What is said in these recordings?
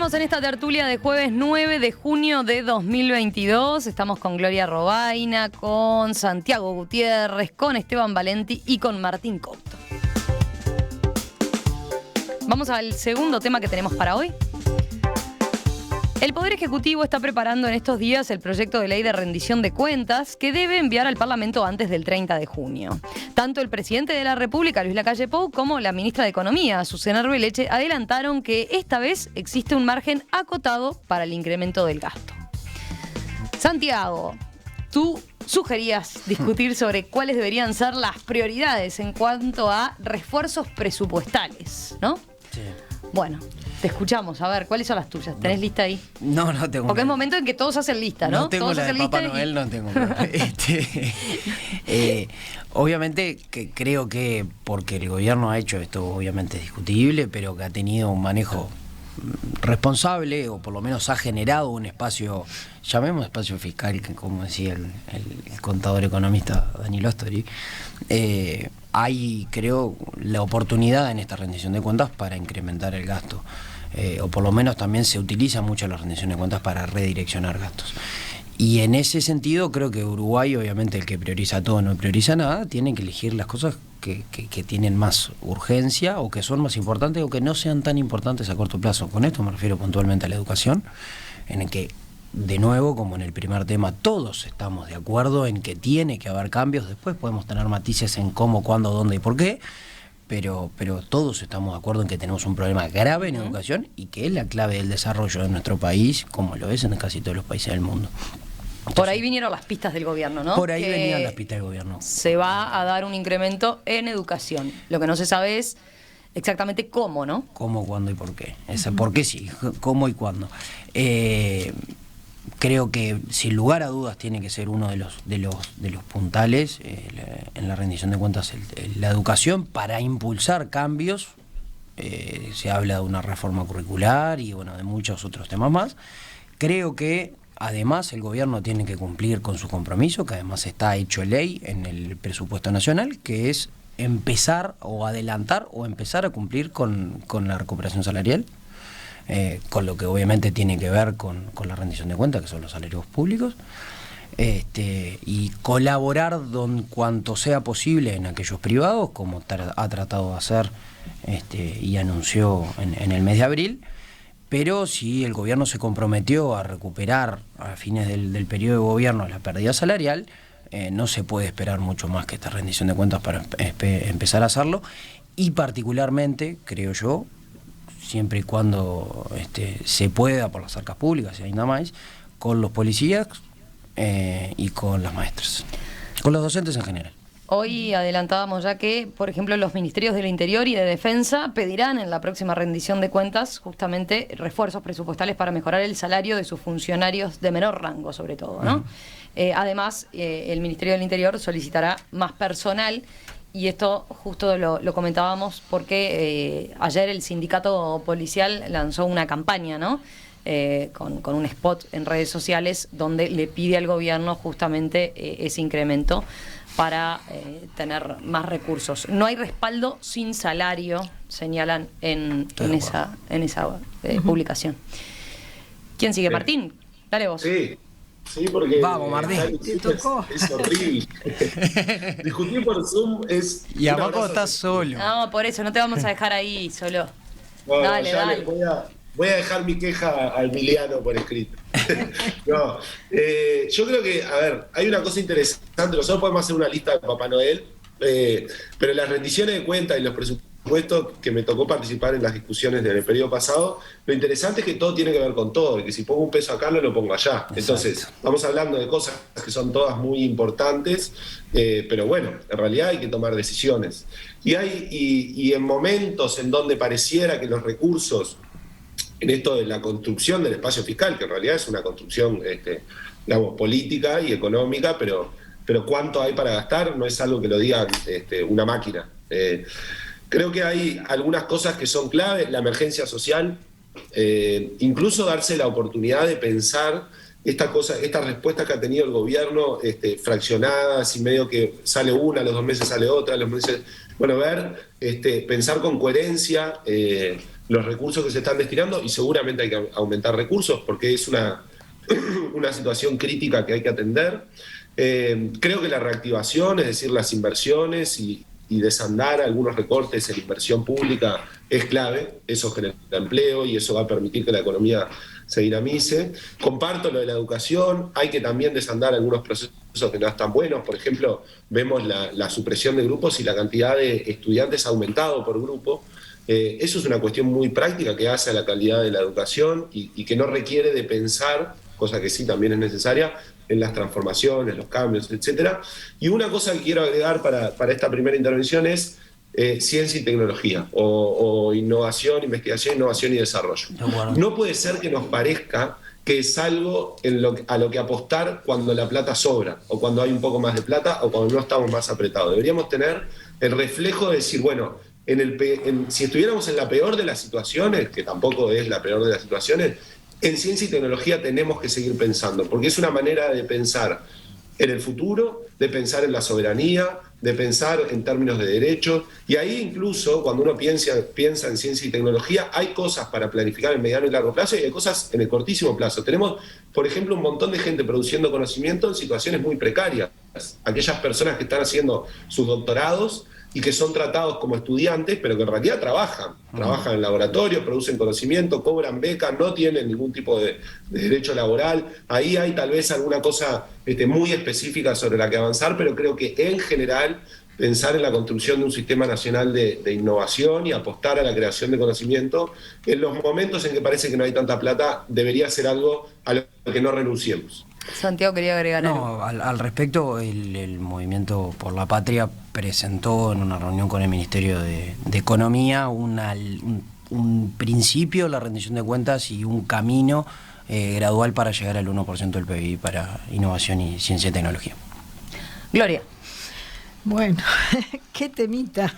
Seguimos en esta tertulia de jueves 9 de junio de 2022. Estamos con Gloria Robaina, con Santiago Gutiérrez, con Esteban Valenti y con Martín Couto. Vamos al segundo tema que tenemos para hoy. El Poder Ejecutivo está preparando en estos días el proyecto de ley de rendición de cuentas que debe enviar al Parlamento antes del 30 de junio. Tanto el presidente de la República, Luis Lacalle Pou, como la ministra de Economía, Azucena Arbeleche, adelantaron que esta vez existe un margen acotado para el incremento del gasto. Santiago, tú sugerías discutir sobre cuáles deberían ser las prioridades en cuanto a refuerzos presupuestales, ¿no? Sí. Bueno, te escuchamos. A ver, ¿cuáles son las tuyas? ¿Tenés lista ahí? No tengo. Porque es momento en que todos hacen lista, ¿no? No tengo todos la de Papá Noel, no tengo. Obviamente que creo que porque el gobierno ha hecho esto, obviamente es discutible, pero que ha tenido un manejo responsable, o por lo menos ha generado un espacio, llamemos espacio fiscal, que como decía el contador economista Danilo Astori, hay, creo, la oportunidad en esta rendición de cuentas para incrementar el gasto, o por lo menos también se utiliza mucho la rendición de cuentas para redireccionar gastos. Y en ese sentido creo que Uruguay, obviamente el que prioriza todo no prioriza nada, tiene que elegir las cosas que tienen más urgencia o que son más importantes o que no sean tan importantes a corto plazo. Con esto me refiero puntualmente a la educación, en el que, de nuevo, como en el primer tema, todos estamos de acuerdo en que tiene que haber cambios. Después podemos tener matices en cómo, cuándo, dónde y por qué, pero todos estamos de acuerdo en que tenemos un problema grave en educación y que es la clave del desarrollo de nuestro país, como lo es en casi todos los países del mundo. Entonces, por ahí vinieron las pistas del gobierno, ¿no? Por ahí venían las pistas del gobierno. Se va a dar un incremento en educación. Lo que no se sabe es exactamente cómo, ¿no? Cómo, cuándo y por qué. ¿Por qué sí? ¿Cómo y cuándo? Creo que sin lugar a dudas tiene que ser uno de los puntales en la rendición de cuentas la educación, para impulsar cambios. Se habla de una reforma curricular y bueno, de muchos otros temas más. Creo que además el gobierno tiene que cumplir con su compromiso, que además está hecho ley en el presupuesto nacional, que es empezar o adelantar o empezar a cumplir con la recuperación salarial. Con lo que obviamente tiene que ver con la rendición de cuentas, que son los salarios públicos, y colaborar cuanto sea posible en aquellos privados, como ha tratado de hacer y anunció en el mes de abril. Pero si el gobierno se comprometió a recuperar a fines del periodo de gobierno la pérdida salarial, no se puede esperar mucho más que esta rendición de cuentas para empezar a hacerlo, y particularmente, creo yo, siempre y cuando se pueda por las arcas públicas y ainda más, con los policías y con las maestras, con los docentes en general. Hoy adelantábamos ya que, por ejemplo, los ministerios del Interior y de Defensa pedirán en la próxima rendición de cuentas justamente refuerzos presupuestales para mejorar el salario de sus funcionarios de menor rango, sobre todo, ¿no? Además, el Ministerio del Interior solicitará más personal. Y esto justo lo comentábamos porque ayer el sindicato policial lanzó una campaña, ¿no? Con un spot en redes sociales donde le pide al gobierno justamente ese incremento para tener más recursos. No hay respaldo sin salario, señalan en esa publicación. ¿Quién sigue? Martín, dale vos. Sí, porque vamos, Martín, es horrible. Discutir por Zoom es... Y abajo estás solo. No, por eso, no te vamos a dejar ahí solo. Bueno, dale. Voy a dejar mi queja a Emiliano por escrito. No, yo creo que, a ver, hay una cosa interesante. Nosotros podemos hacer una lista de Papá Noel, pero las rendiciones de cuentas y los presupuestos que me tocó participar en las discusiones del periodo pasado, lo interesante es que todo tiene que ver con todo, y que si pongo un peso acá no lo pongo allá. Exacto. Entonces, estamos hablando de cosas que son todas muy importantes, pero bueno, en realidad hay que tomar decisiones. Y en momentos en donde pareciera que los recursos, en esto de la construcción del espacio fiscal, que en realidad es una construcción, digamos, política y económica, pero cuánto hay para gastar no es algo que lo diga una máquina. Creo que hay algunas cosas que son claves, la emergencia social, incluso darse la oportunidad de pensar estas respuestas que ha tenido el gobierno, fraccionadas y medio que sale una, a los 2 meses sale otra, a los meses... Bueno, pensar con coherencia los recursos que se están destinando, y seguramente hay que aumentar recursos porque es una situación crítica que hay que atender. Creo que la reactivación, es decir, las inversiones y desandar algunos recortes en inversión pública es clave. Eso genera empleo y eso va a permitir que la economía se dinamice. Comparto lo de la educación, hay que también desandar algunos procesos que no están buenos. Por ejemplo, vemos la supresión de grupos y la cantidad de estudiantes ha aumentado por grupo. Eso es una cuestión muy práctica que hace a la calidad de la educación y que no requiere de pensar, cosa que sí también es necesaria, en las transformaciones, los cambios, etcétera. Y una cosa que quiero agregar para esta primera intervención es ciencia y tecnología, o innovación, investigación, innovación y desarrollo. No puede ser que nos parezca que es algo a lo que apostar cuando la plata sobra, o cuando hay un poco más de plata, o cuando no estamos más apretados. Deberíamos tener el reflejo de decir, bueno, si estuviéramos en la peor de las situaciones, que tampoco es la peor de las situaciones, en ciencia y tecnología tenemos que seguir pensando, porque es una manera de pensar en el futuro, de pensar en la soberanía, de pensar en términos de derechos, y ahí incluso cuando uno piensa en ciencia y tecnología, hay cosas para planificar en mediano y largo plazo y hay cosas en el cortísimo plazo. Tenemos, por ejemplo, un montón de gente produciendo conocimiento en situaciones muy precarias. Aquellas personas que están haciendo sus doctorados y que son tratados como estudiantes, pero que en realidad trabajan en laboratorio, producen conocimiento, cobran becas, no tienen ningún tipo de derecho laboral. Ahí hay tal vez alguna cosa muy específica sobre la que avanzar, pero creo que en general pensar en la construcción de un sistema nacional de innovación y apostar a la creación de conocimiento, en los momentos en que parece que no hay tanta plata, debería ser algo a lo que no renunciemos. Santiago quería agregar algo. No, al respecto, el Movimiento por la Patria presentó en una reunión con el Ministerio de Economía un principio, la rendición de cuentas y un camino gradual para llegar al 1% del PBI para innovación y ciencia y tecnología. Gloria. Bueno, qué temita.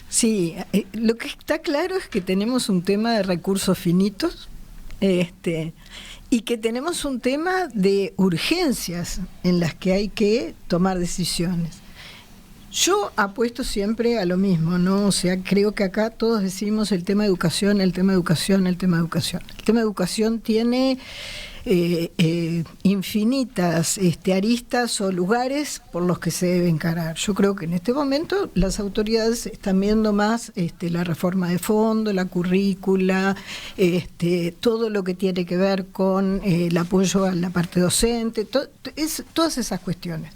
Sí, lo que está claro es que tenemos un tema de recursos finitos, y que tenemos un tema de urgencias en las que hay que tomar decisiones. Yo apuesto siempre a lo mismo, ¿no? O sea, creo que acá todos decimos el tema de educación, el tema de educación, el tema de educación. El tema de educación tiene infinitas aristas o lugares por los que se debe encarar. Yo creo que en este momento las autoridades están viendo más la reforma de fondo, la currícula, todo lo que tiene que ver con el apoyo a la parte docente, todas esas cuestiones.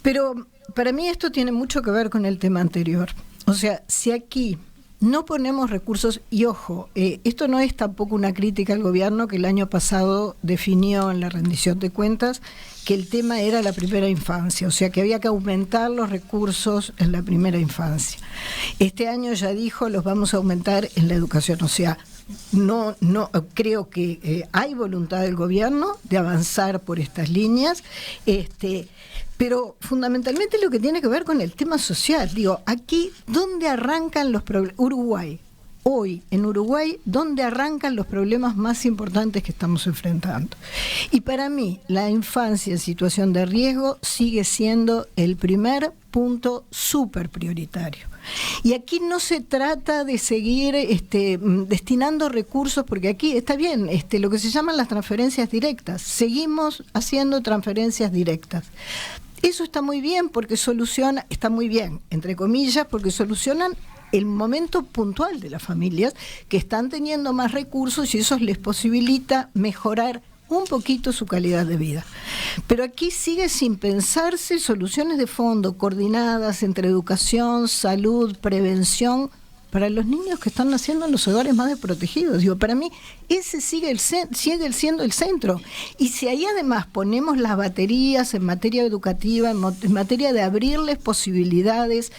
Pero para mí esto tiene mucho que ver con el tema anterior. O sea, si aquí no ponemos recursos, y ojo, esto no es tampoco una crítica al gobierno que el año pasado definió en la rendición de cuentas que el tema era la primera infancia, o sea que había que aumentar los recursos en la primera infancia. Este año ya dijo, los vamos a aumentar en la educación, o sea, no creo que hay voluntad del gobierno de avanzar por estas líneas, pero fundamentalmente lo que tiene que ver con el tema social. Digo, aquí, ¿dónde arrancan los problemas? Uruguay. Hoy, en Uruguay, ¿dónde arrancan los problemas más importantes que estamos enfrentando? Y para mí, la infancia en situación de riesgo sigue siendo el primer punto súper prioritario. Y aquí no se trata de seguir destinando recursos, porque aquí está bien, lo que se llaman las transferencias directas. Seguimos haciendo transferencias directas. Eso está muy bien porque soluciona, está muy bien, entre comillas, porque solucionan el momento puntual de las familias que están teniendo más recursos y eso les posibilita mejorar un poquito su calidad de vida. Pero aquí sigue sin pensarse soluciones de fondo coordinadas entre educación, salud, prevención para los niños que están naciendo en los hogares más desprotegidos. Digo, para mí ese sigue siendo el centro. Y si ahí además ponemos las baterías en materia educativa, en materia de abrirles posibilidades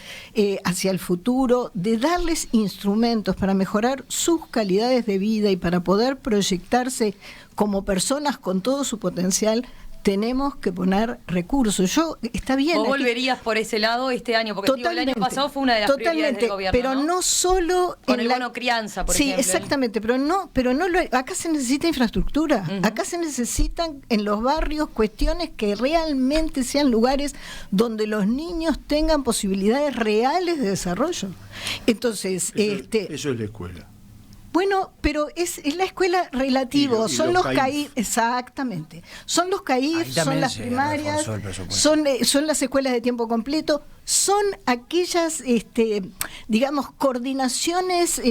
hacia el futuro, de darles instrumentos para mejorar sus calidades de vida y para poder proyectarse como personas con todo su potencial, tenemos que poner recursos. Está bien. ¿Vos volverías por ese lado este año? Porque digo, el año pasado fue una de las prioridades del gobierno, pero no solo con el bono crianza, por ejemplo. Sí, exactamente, pero no acá se necesita infraestructura. Acá se necesitan en los barrios cuestiones que realmente sean lugares donde los niños tengan posibilidades reales de desarrollo. Entonces, eso es la escuela. Bueno, pero es la escuela relativo, son los CAI, exactamente, son los CAI, son las primarias, son las escuelas de tiempo completo, son aquellas, digamos, coordinaciones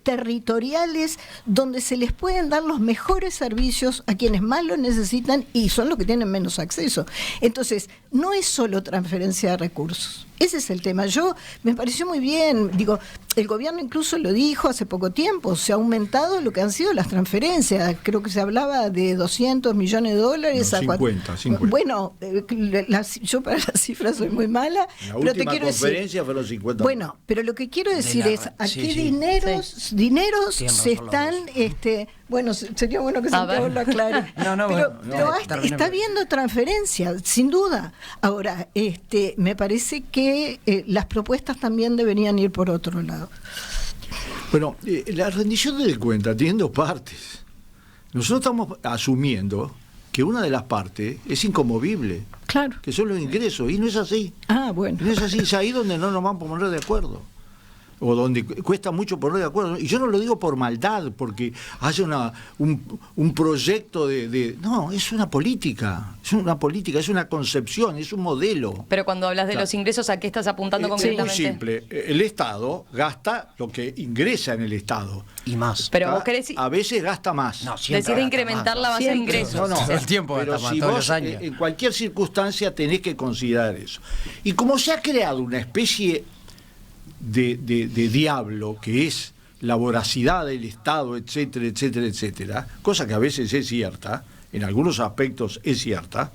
territoriales donde se les pueden dar los mejores servicios a quienes más lo necesitan y son los que tienen menos acceso. Entonces, no es solo transferencia de recursos. Ese es el tema. Me pareció muy bien, digo, el gobierno incluso lo dijo hace poco tiempo, se ha aumentado lo que han sido las transferencias, creo que se hablaba de $200 millones. No, 50. Bueno, yo para las cifras soy muy mala, pero te quiero decir... conferencia fueron 50. Bueno, pero lo que quiero decir es, ¿a qué dineros se están... bueno, sería bueno que Santiago lo aclare. Pero está habiendo transferencias, sin duda. Ahora, me parece que las propuestas también deberían ir por otro lado. Bueno, la rendición de cuentas tiene dos partes. Nosotros estamos asumiendo que una de las partes es inconmovible, claro, que son los ingresos, y no es así. Bueno. No es así, es ahí donde no nos vamos a poner de acuerdo, o donde cuesta mucho poner de acuerdo. Y yo no lo digo por maldad, porque haya un proyecto no, es una política, es una concepción, es un modelo. Pero cuando hablas de los ingresos, ¿a qué estás apuntando concretamente? Es muy simple, el Estado gasta lo que ingresa en el Estado. Y más. Pero vos querés... A veces gasta más. No, decir incrementar la base de ingresos. No, el tiempo pero gasta más, si todos vos, los años. en cualquier circunstancia tenés que considerar eso. Y como se ha creado una especie de diablo que es la voracidad del Estado, etcétera, etcétera, etcétera, cosa que a veces es cierta, en algunos aspectos es cierta,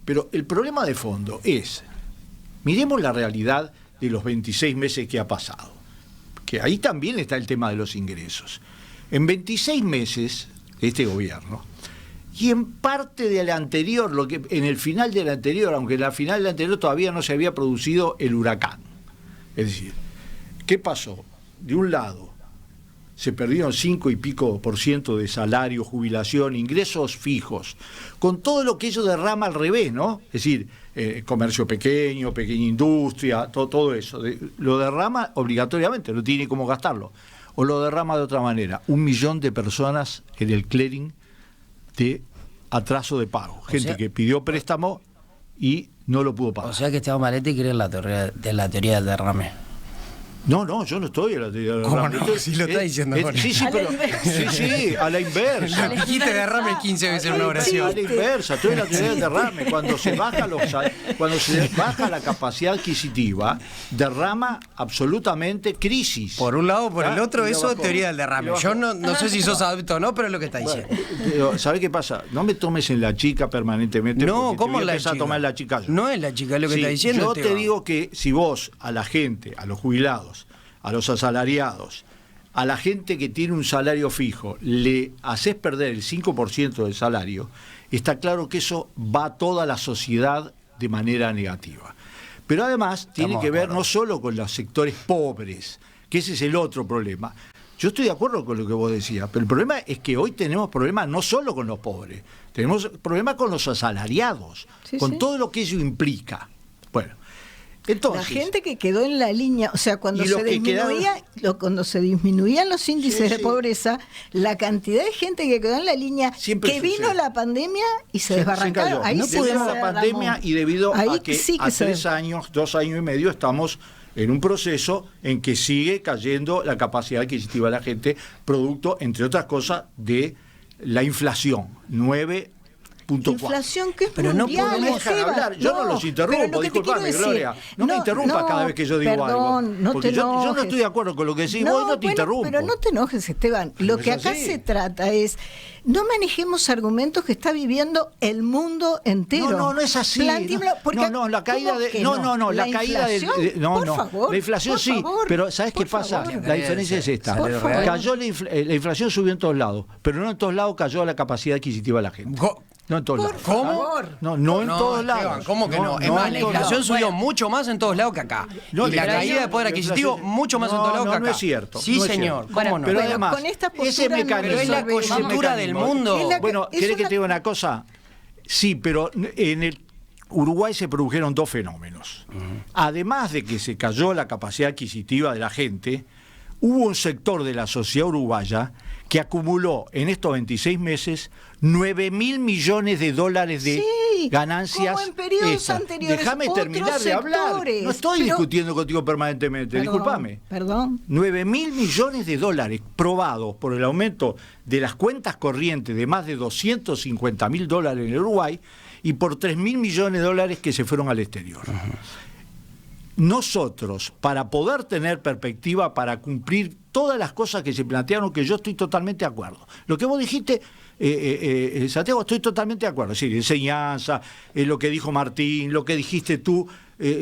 pero el problema de fondo es, miremos la realidad de los 26 meses que ha pasado, que ahí también está el tema de los ingresos. En 26 meses de este gobierno, y en parte del anterior, en el final del anterior, aunque en la final del anterior todavía no se había producido el huracán. Es decir, ¿qué pasó? De un lado, se perdieron 5 y pico % de salario, jubilación, ingresos fijos, con todo lo que ello derrama al revés, ¿no? Es decir, comercio pequeña industria, todo eso. Lo derrama obligatoriamente, no tiene cómo gastarlo. O lo derrama de otra manera. 1 millón de personas en el clearing de atraso de pago. Gente que pidió préstamo y no lo pudo pagar. O sea que Esteban Maletti cree en la teoría del derrame. No, yo no estoy en la teoría del derrame. ¿Cómo no? Sí lo está diciendo. Sí, a la inversa. Dijiste derrame 15 veces en una oración. A la inversa, estoy en la teoría del derrame. Cuando se baja la capacidad adquisitiva, derrama absolutamente crisis. Por un lado o por el otro, eso es teoría del derrame. Yo no sé si sos adulto o no, pero es lo que está diciendo. ¿Sabés qué pasa? No me tomes en la chica permanentemente. No, ¿cómo la chica? A tomar la chica yo. No es la chica, es lo que está diciendo. Yo te digo que si vos a la gente, a los jubilados, a los asalariados, a la gente que tiene un salario fijo, le haces perder el 5% del salario, está claro que eso va a toda la sociedad de manera negativa. Pero además tiene que ver no solo con los sectores pobres, que ese es el otro problema. Yo estoy de acuerdo con lo que vos decías, pero el problema es que hoy tenemos problemas no solo con los pobres, tenemos problemas con los asalariados, con todo lo que ello implica. Bueno, entonces, la gente que quedó en la línea, o sea, cuando se disminuían los índices de pobreza, la cantidad de gente que quedó en la línea, que vino la pandemia y se desbarrancaron. Ahí debido a la pandemia y debido a que a 3 años, 2 años y medio estamos en un proceso en que sigue cayendo la capacidad adquisitiva de la gente, producto, entre otras cosas, de la inflación, 9.4. Inflación que es pero mundial, no podemos dejar hablar. Yo no los interrumpo, disculpame, Gloria. No me interrumpas cada vez que yo digo algo. Porque yo no estoy de acuerdo con lo que decís vos y no te interrumpo. Pero no te enojes, Esteban. Lo que acá se trata es, no manejemos argumentos que está viviendo el mundo entero. No es así. La caída de... la caída de... La inflación sí, pero ¿sabes qué pasa? La diferencia es esta. Cayó la inflación, subió en todos lados, pero no en todos lados cayó la capacidad adquisitiva de la gente. No en todos Por lados. favor. No en todos Esteban, lados. ¿cómo que no? Es más, la en todos inflación lados. subió mucho más en todos lados que acá. No, y la pero caída de poder la adquisitivo inflación- mucho más en todos lados que acá. No es cierto. Sí, no es señor. cierto. ¿Cómo no? Pero Bueno, además, con esta ese postura no mecanismo... Pero es la resolvemos. coyuntura del mundo. Es la- Bueno, es ¿querés que una- te diga una cosa? Sí, pero en el Uruguay se produjeron dos fenómenos. Además de que se cayó la capacidad adquisitiva de la gente, hubo un sector de la sociedad uruguaya que acumuló en estos 26 meses 9.000 millones de dólares de Sí, ganancias. como en periodos extras. anteriores, Déjame otros terminar de hablar. sectores, No estoy pero- discutiendo contigo permanentemente, discúlpame. Perdón. 9.000 millones de dólares probados por el aumento de las cuentas corrientes de más de 250.000 dólares en el Uruguay y por 3.000 millones de dólares que se fueron al exterior. Nosotros, para poder tener perspectiva, para cumplir todas las cosas que se plantearon, que yo estoy totalmente de acuerdo. Lo que vos dijiste, Santiago, estoy totalmente de acuerdo. Es decir, enseñanza, lo que dijo Martín, lo que dijiste tú,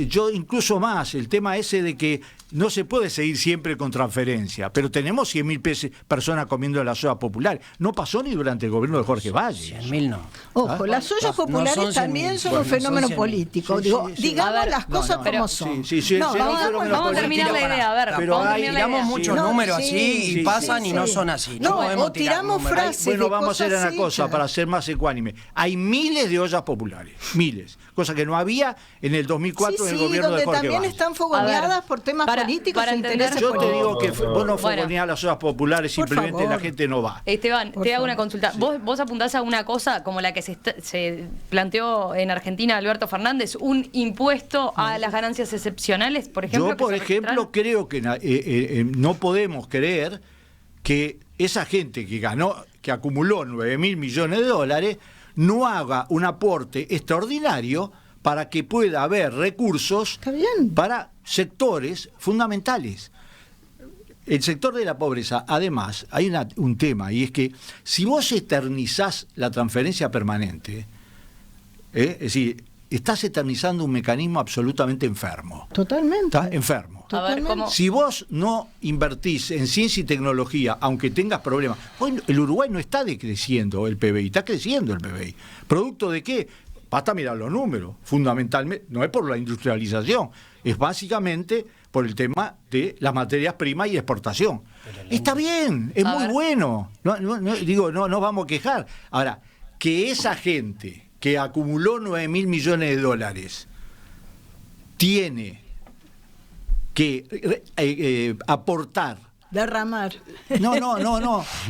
yo incluso más, el tema ese de que no se puede seguir siempre con transferencia, pero tenemos 100.000 personas comiendo la soya popular. No pasó ni durante el gobierno de Jorge Valle. 100.000 no. Ojo, las ollas no populares son 100.000, también son bueno, un no son fenómeno 100.000. político. Sí, Digo, sí, sí. digamos A ver, las cosas pero- como son. Sí, No, sí, vamos a terminar la idea, a ver, Pero vamos a hay- terminar la Tiramos idea. muchos No, números sí, así y sí, pasan sí, y no sí. son así. No, podemos o tirar tiramos números. frases. Bueno, de vamos a hacer cosas una cosa hechas. para ser más ecuánime. Hay miles de ollas populares, miles, cosa que no había en el 2004 en el gobierno donde de Jorge también Valle. están fogoneadas A ver, por temas para- políticos para e entender- intereses Yo te políticos. digo que vos no Bueno. fogoneás las ollas populares, Por simplemente favor. la gente no va. Esteban, Por te hago favor. una consulta. ¿Vos apuntás a una cosa como la que se planteó en Argentina Alberto Fernández, un impuesto a las ganancias excepcionales, por ejemplo? Yo, por ejemplo, creo que no podemos creer que esa gente que ganó, que acumuló 9.000 millones de dólares, no haga un aporte extraordinario para que pueda haber recursos Está bien. para sectores fundamentales. El sector de la pobreza, además, hay un tema, y es que si vos eternizás la transferencia permanente, es decir, estás eternizando un mecanismo absolutamente enfermo. Totalmente. Está enfermo. A ver, ¿cómo? Si vos no invertís en ciencia y tecnología, aunque tengas problemas, hoy el Uruguay no está decreciendo el PBI, está creciendo el PBI. ¿Producto de qué? Basta mirar los números, fundamentalmente, no es por la industrialización, es básicamente por el tema de las materias primas y exportación. Está bien, es A muy ver. bueno, no nos vamos a quejar. Ahora, que esa gente que acumuló 9.000 millones de dólares tiene que aportar. Derramar. No.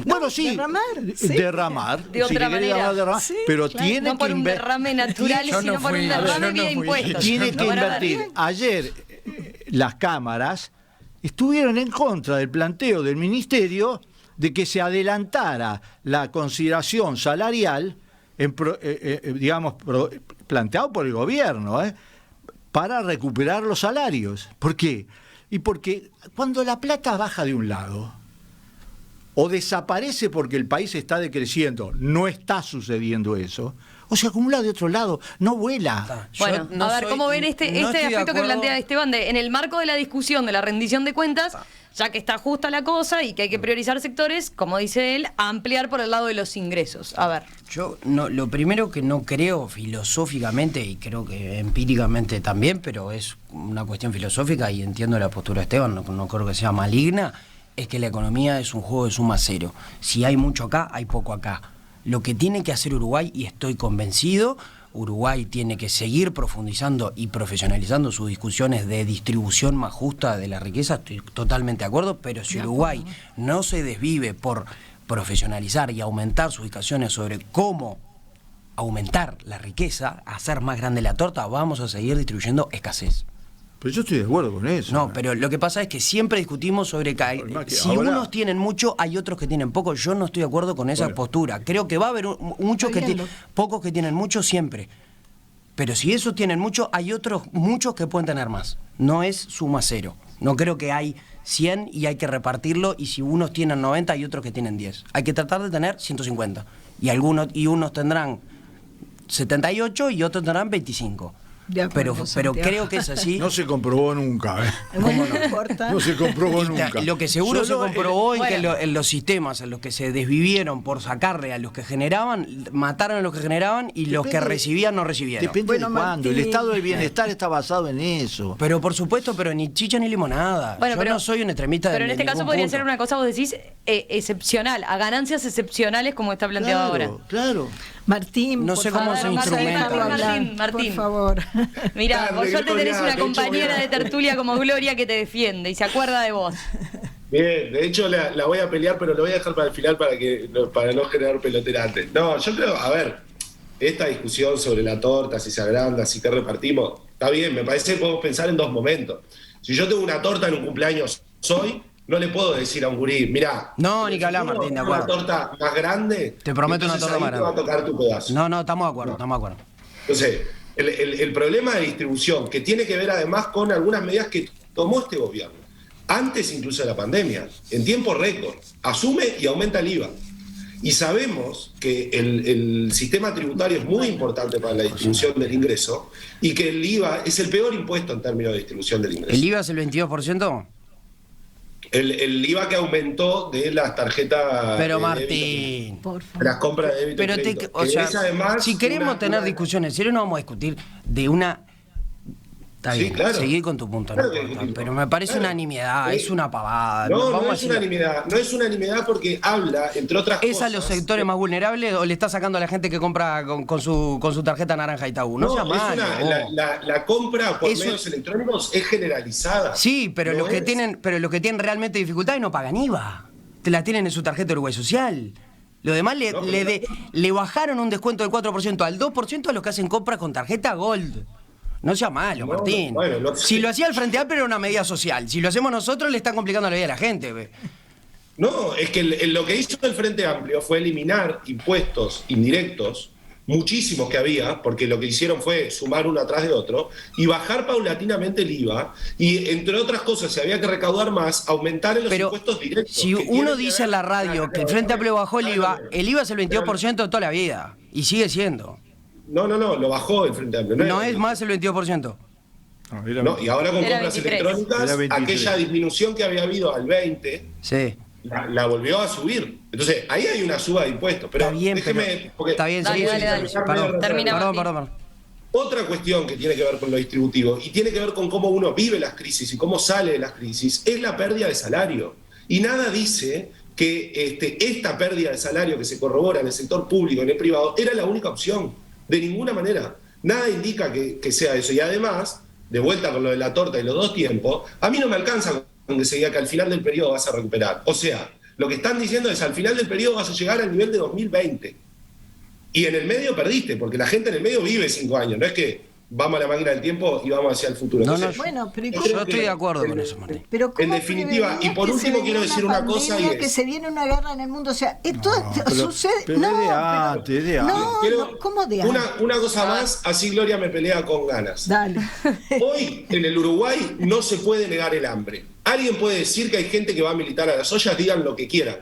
Bueno, sí. derramar, sí. Derramar. De otra si querés manera. llamar derramar, Sí, pero claro. tiene No por que un derrame natural, Yo no sino por fui, un a ver, derrame yo no vía fui. impuestos. tiene que Para ver. invertir. Ayer las cámaras estuvieron en contra del planteo del ministerio de que se adelantara la consideración salarial, planteado por el gobierno, para recuperar los salarios. ¿Por qué? Y porque cuando la plata baja de un lado o desaparece porque el país está decreciendo, no está sucediendo eso, o se acumula de otro lado, no vuela. Yo Bueno, no a ver, soy- ¿cómo ven este no estoy de aspecto que acuerdo. plantea Esteban? En el marco de la discusión de la rendición de cuentas, ya que está justa la cosa y que hay que priorizar sectores, como dice él, ampliar por el lado de los ingresos. A ver. Yo lo primero que no creo filosóficamente, y creo que empíricamente también, pero es una cuestión filosófica y entiendo la postura de Esteban, no creo que sea maligna, es que la economía es un juego de suma cero. Si hay mucho acá, hay poco acá. Lo que tiene que hacer Uruguay, y estoy convencido, Uruguay tiene que seguir profundizando y profesionalizando sus discusiones de distribución más justa de la riqueza, estoy totalmente de acuerdo, pero si Uruguay no se desvive por profesionalizar y aumentar sus discusiones sobre cómo aumentar la riqueza, hacer más grande la torta, vamos a seguir distribuyendo escasez. Pero yo estoy de acuerdo con eso. No, pero lo que pasa es que siempre discutimos sobre que El problema es que si ahora- unos tienen mucho, hay otros que tienen poco. Yo no estoy de acuerdo con esa Bueno. postura. Creo que va a haber muchos que Está bien, pocos que tienen mucho siempre. Pero si esos tienen mucho, hay otros muchos que pueden tener más. No es suma cero. No creo que hay 100 y hay que repartirlo, y si unos tienen 90 hay otros que tienen 10. Hay que tratar de tener 150. Y unos tendrán 78 y otros tendrán 25. De acuerdo, pero Santiago. creo que es así. No se comprobó nunca. Bueno, no importa. No se comprobó nunca. Lo que seguro Solo se comprobó en que bueno. en los sistemas en los que se desvivieron por sacarle a los que generaban, mataron a los que generaban y los que Depende- recibían no recibieron. Depende Bueno, de cuándo. El Martín. estado del bienestar está basado en eso. Pero por supuesto, pero ni chicha ni limonada. Bueno, Yo pero- no soy un extremista Pero en de este caso ningún podría punto. ser una cosa, vos decís, excepcional, a ganancias excepcionales como está planteado ahora. Claro. Martín, No por sé cómo favor, se vamos a instrumenta. dejarlo hablar, Martín. por favor. Mirá, Tarde, por suerte Gloria, tenés una de hecho, compañera voy a- de tertulia como Gloria que te defiende y se acuerda de vos. Bien, de hecho la voy a pelear, pero lo voy a dejar para el final para no generar pelotera antes. No, yo creo, a ver, esta discusión sobre la torta, si se agranda, si qué repartimos, está bien, me parece que podemos pensar en dos momentos. Si yo tengo una torta en un cumpleaños hoy, no le puedo decir a un gurí, mirá, No, ni que hablar, Martín, de una acuerdo. torta más grande, Te prometo una entonces torta ahí más te va a grande. tocar tu pedazo. No, estamos de acuerdo, estamos de acuerdo. Entonces, el problema de distribución, que tiene que ver además con algunas medidas que tomó este gobierno, antes incluso de la pandemia, en tiempo récord, asume y aumenta el IVA. Y sabemos que el sistema tributario es muy importante para la distribución del ingreso y que el IVA es el peor impuesto en términos de distribución del ingreso. ¿El IVA es el 22%? El IVA que aumentó de las tarjetas Pero de Martín... Por débito, favor. las compras de débito y Pero crédito, o que sea, es además si queremos una- tener una- discusiones, si no vamos a discutir de una... Está Sí, bien, claro. seguir con tu punto, Claro no que importa, discutimos. pero me parece Claro. una nimiedad, Sí. es una pavada. No, Vamos no a es una decir- nimiedad, no es una nimiedad porque habla, entre otras ¿Es cosas... a los sectores más vulnerables o le está sacando a la gente que compra con su tarjeta naranja Itaú? No, sea es malo. la compra por Eso- medios electrónicos es generalizada. Sí, pero No los que es- tienen realmente dificultades no pagan IVA. Te la tienen en su tarjeta de Uruguay Social. Lo demás No, pero le bajaron un descuento del 4% al 2% a los que hacen compras con tarjeta Gold. No sea malo, No, Martín. bueno, Si lo hacía el Frente Amplio era una medida social. Si lo hacemos nosotros le están complicando la vida a la gente. Ve. No, es que lo que hizo el Frente Amplio fue eliminar impuestos indirectos, muchísimos que había, porque lo que hicieron fue sumar uno atrás de otro, y bajar paulatinamente el IVA, y entre otras cosas, si había que recaudar más, aumentar en los Pero impuestos directos. si que uno tienen que dice en ver- la radio que el Frente Amplio bajó el IVA es el 22% de toda la vida. Y sigue siendo. No, lo bajó el Frente Amplio. No es más el 22%. No, y ahora con Era compras 23. electrónicas, Era 23. aquella disminución que había habido al 20%, Sí. la volvió a subir. Entonces, ahí hay una suba de impuestos. Pero Está bien, déjeme, pero... porque- Está bien, Dale, sí, dale, sí, dale. sí. Perdón, Termina, perdón, Martín. perdón. Otra cuestión que tiene que ver con lo distributivo y tiene que ver con cómo uno vive las crisis y cómo sale de las crisis es la pérdida de salario. Y nada dice que esta pérdida de salario que se corrobora en el sector público, en el privado, era la única opción. De ninguna manera. Nada indica que sea eso. Y además, de vuelta con lo de la torta y los dos tiempos, a mí no me alcanza con que se diga que al final del periodo vas a recuperar. O sea, lo que están diciendo es al final del periodo vas a llegar al nivel de 2020. Y en el medio perdiste, porque la gente en el medio vive 5 años. No es que vamos a la máquina del tiempo y vamos hacia el futuro. No, Entonces, no, Bueno, pero ¿y yo cómo- Yo estoy de acuerdo en- con eso, Martín. Pero ¿cómo En definitiva, prevenir y por que se último quiero venga decir una cosa y pandemia, es- que se viene una guerra en el mundo, o sea, esto pero- sucede. pero no, es de pero- antes, es de antes. No, Quiero- no, ¿cómo de antes? una cosa más, así Gloria me pelea con ganas. Dale. Hoy en el Uruguay no se puede negar el hambre. Alguien puede decir que hay gente que va a militar a las ollas, digan lo que quieran.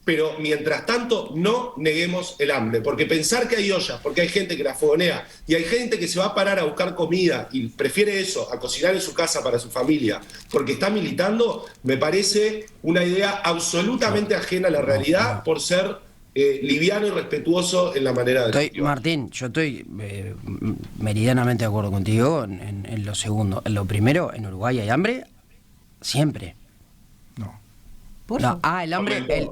Pero mientras tanto, no neguemos el hambre, porque pensar que hay ollas, porque hay gente que la fogonea y hay gente que se va a parar a buscar comida y prefiere eso a cocinar en su casa para su familia, porque está militando, me parece una idea absolutamente ajena a la realidad por ser liviano y respetuoso en la manera de actuar. Martín, yo estoy meridianamente de acuerdo contigo en lo segundo. En lo primero, en Uruguay hay hambre siempre. No. Por No, favor. el hambre...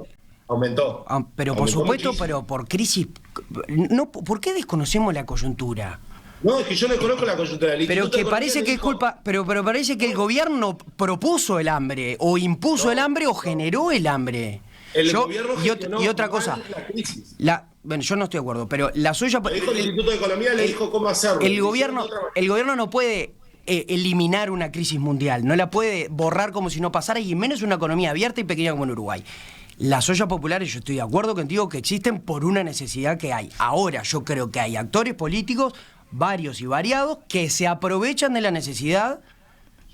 Aumentó. pero por Aumentó supuesto, muchísimo. pero por crisis... No, ¿por qué desconocemos la coyuntura? No, es que yo no conozco la coyuntura del Pero Instituto de que parece Economía que es dijo- culpa, pero parece que el gobierno propuso el hambre, o impuso el hambre, o generó el hambre. El gobierno gestionó y otra mal cosa, la crisis. bueno, yo no estoy de acuerdo, pero la soya... Lo dijo el Instituto de Economía, le dijo cómo hacerlo. El Lo gobierno, hicieron de otra manera. el gobierno no puede eliminar una crisis mundial, no la puede borrar como si no pasara, y menos una economía abierta y pequeña como en Uruguay. Las ollas populares, yo estoy de acuerdo contigo que existen por una necesidad que hay. Ahora yo creo que hay actores políticos, varios y variados, que se aprovechan de la necesidad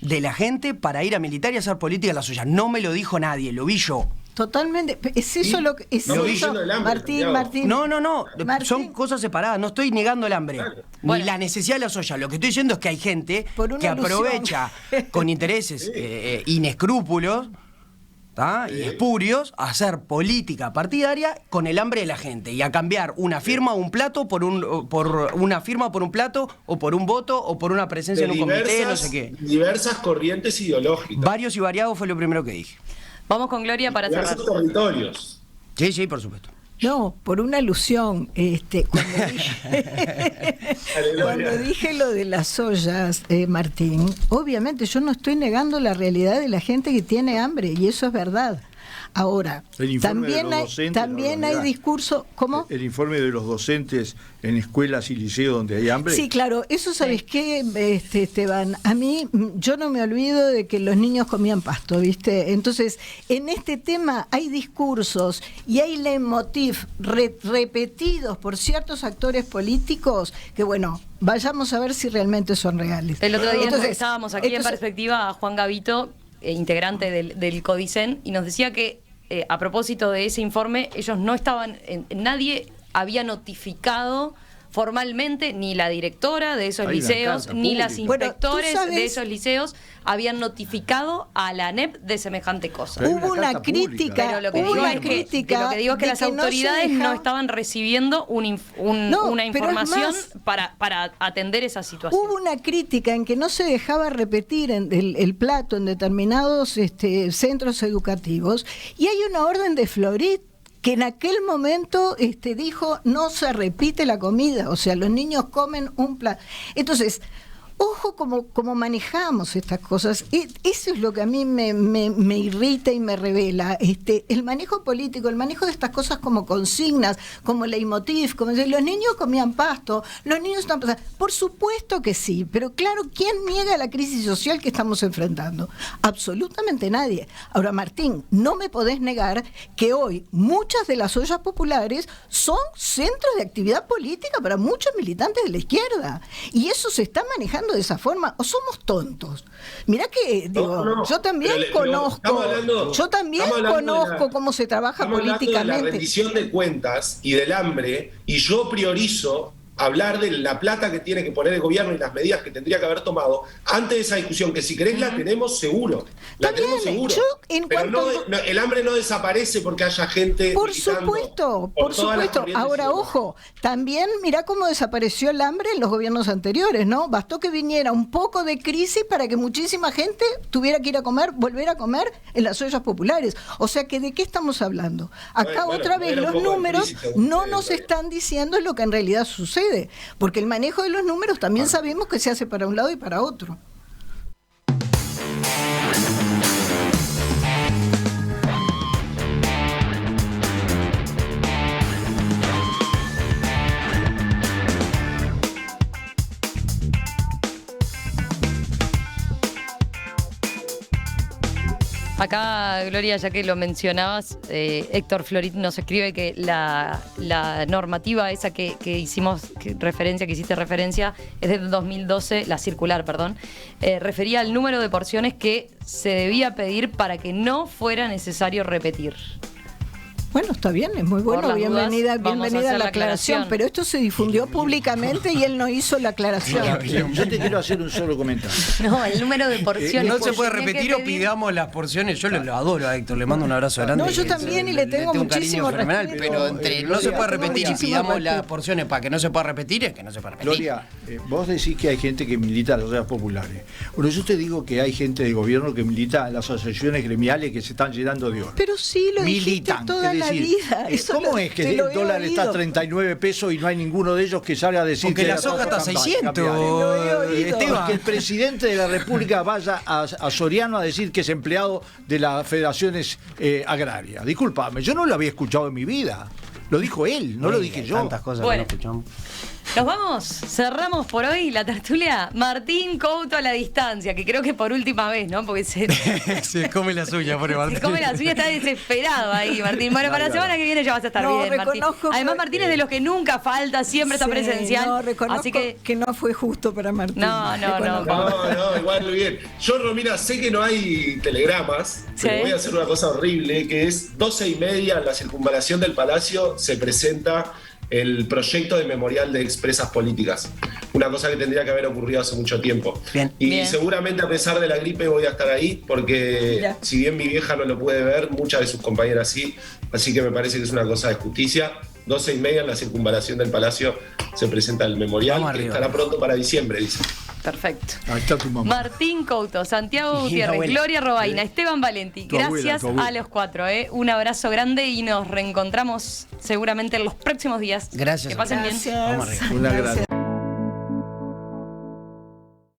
de la gente para ir a militar y hacer política en las ollas. No me lo dijo nadie, lo vi yo. Totalmente. Es eso lo que... Es No, eso, diciendo el hambre, Martín, Santiago. Martín. No, Martín. son cosas separadas. No estoy negando el hambre, Claro. ni Bueno. la necesidad de la soya. Lo que estoy diciendo es que hay gente Por una que alusión. aprovecha con intereses inescrúpulos, ¿tá? Y espurios a hacer política partidaria con el hambre de la gente y a cambiar una firma o un plato por una firma por un plato o por un voto o por una presencia en un comité, no sé qué. Diversas corrientes ideológicas. Varios y variados fue lo primero que dije. Vamos con Gloria para cerrar. Diversos territorios. Sí, por supuesto. No, por una alusión. Cuando dije lo de las ollas, Martín, obviamente yo no estoy negando la realidad de la gente que tiene hambre, y eso es verdad. Ahora, El informe de también los hay, docentes también no lo hay negan. discurso, ¿cómo? El informe de los docentes en escuelas y liceos donde hay hambre. Sí, claro, eso sabes qué, Esteban, a mí yo no me olvido de que los niños comían pasto, ¿viste? Entonces, en este tema hay discursos y hay leitmotiv repetidos por ciertos actores políticos que, bueno, vayamos a ver si realmente son reales. El otro día Entonces, estábamos aquí en perspectiva a Juan Gavito, integrante del CODICEN, y nos decía que a propósito de ese informe, ellos no estaban, nadie había notificado formalmente, ni la directora de esos Hay una liceos, carta ni las pública. inspectores Bueno, ¿tú sabes? de esos liceos habían notificado a la ANEP de semejante cosa. Pero hay Hubo una carta pública. crítica, Pero lo que hubo digo una es que, crítica lo que digo es que de las no se autoridades deja- no estaban recibiendo No, una pero es información más, para atender esa situación. hubo una crítica en que no se dejaba repetir el plato en determinados centros educativos, y hay una orden de Florit que en aquel momento dijo no se repite la comida, o sea, los niños comen un plato. Entonces, ojo como manejamos estas cosas. Eso es lo que a mí me irrita y me revela. El manejo político, el manejo de estas cosas como consignas, como leitmotiv, como decir, los niños comían pasto, los niños están pasando. Por supuesto que sí, pero claro, ¿quién niega la crisis social que estamos enfrentando? Absolutamente nadie. Ahora, Martín, no me podés negar que hoy muchas de las ollas populares son centros de actividad política para muchos militantes de la izquierda. Y eso se está manejando de esa forma, o somos tontos. Mirá que digo, No. yo también Pero conozco, estamos hablando conozco cómo se trabaja estamos hablando de la políticamente. rendición de cuentas y del hambre, y yo priorizo hablar de la plata que tiene que poner el gobierno y las medidas que tendría que haber tomado antes de esa discusión, que si querés la tenemos seguro. La Está tenemos bien, seguro. yo, en Pero cuanto- el hambre no desaparece porque haya gente Por militando supuesto, por por todas las supuesto. corrientes Ahora, ideológicas. ojo, también mirá cómo desapareció el hambre en los gobiernos anteriores, ¿no? Bastó que viniera un poco de crisis para que muchísima gente tuviera que ir a comer, volver a comer en las ollas populares. O sea que, ¿de qué estamos hablando? Acá Bueno, otra vez era un los poco números implícito, no nos están diciendo lo que en realidad sucede, porque el manejo de los números también sabemos que se hace para un lado y para otro. Acá, Gloria, ya que lo mencionabas, Héctor Florit nos escribe que la normativa esa que hicimos referencia, que hiciste referencia, es de 2012, la circular, perdón, refería al número de porciones que se debía pedir para que no fuera necesario repetir. Bueno, está bien, es muy bueno, Por las bienvenida, dudas, vamos a bienvenida hacer a la la aclaración, aclaración. pero esto se difundió públicamente y él no hizo la aclaración. Yo te quiero hacer un solo comentario. No, el número de porciones. No se puede Tenía que repetir o pedir- pidamos las porciones. Yo lo adoro a Héctor, le mando un abrazo grande. No, yo también, y le tengo un cariño muchísimo fenomenal, respeto. pero entre no Gloria, se puede tengo repetir y muchísimo pidamos las respeto. porciones para que no se pueda repetir, es que no se puede repetir. Gloria, vos decís que hay gente que milita en las ollas populares. Bueno, yo te digo que hay gente de gobierno que milita en las asociaciones gremiales que se están llenando de oro. Pero sí, lo dijiste Militan, toda es la decir, vida. Eso ¿cómo lo- es que te el lo he dólar está a oído. 39 pesos y no hay ninguno de ellos que salga a decir Porque que la soja está a 600, Lo he oído. Esteban. Que el presidente de la República vaya a Soriano a decir que es empleado de las federaciones agrarias. Discúlpame, yo no lo había escuchado en mi vida. Lo dijo él, no lo dije Hay yo. tantas cosas Bueno. que no escuchamos. Nos vamos, cerramos por hoy la tertulia. Martín Couto a la distancia, que creo que por última vez, ¿no? Porque se come las uñas, por Martín. Se come las uñas, está desesperado ahí, Martín. Bueno, para la semana que viene ya vas a estar bien, Martín. Además, Martín es de los que nunca falta, siempre está presencial. No, reconozco así que no fue justo para Martín. No, igual bien. Yo, Romina, sé que no hay telegramas, pero voy a hacer una cosa horrible, que es 12:30 en la circunvalación del Palacio se presenta el proyecto de memorial de expresas políticas. Una cosa que tendría que haber ocurrido hace mucho tiempo. Y seguramente a pesar de la gripe voy a estar ahí, porque si bien mi vieja no lo puede ver, muchas de sus compañeras sí. Así que me parece que es una cosa de justicia. 12:30 en la circunvalación del Palacio se presenta el memorial, que estará pronto para diciembre, dice. Perfecto. Ahí está tu mamá. Martín Couto, Santiago Gutiérrez, Gloria Robaina, Esteban Valenti. Gracias a los cuatro. Un abrazo grande y nos reencontramos seguramente en los próximos días. Gracias. Que pasen bien. Una gracias.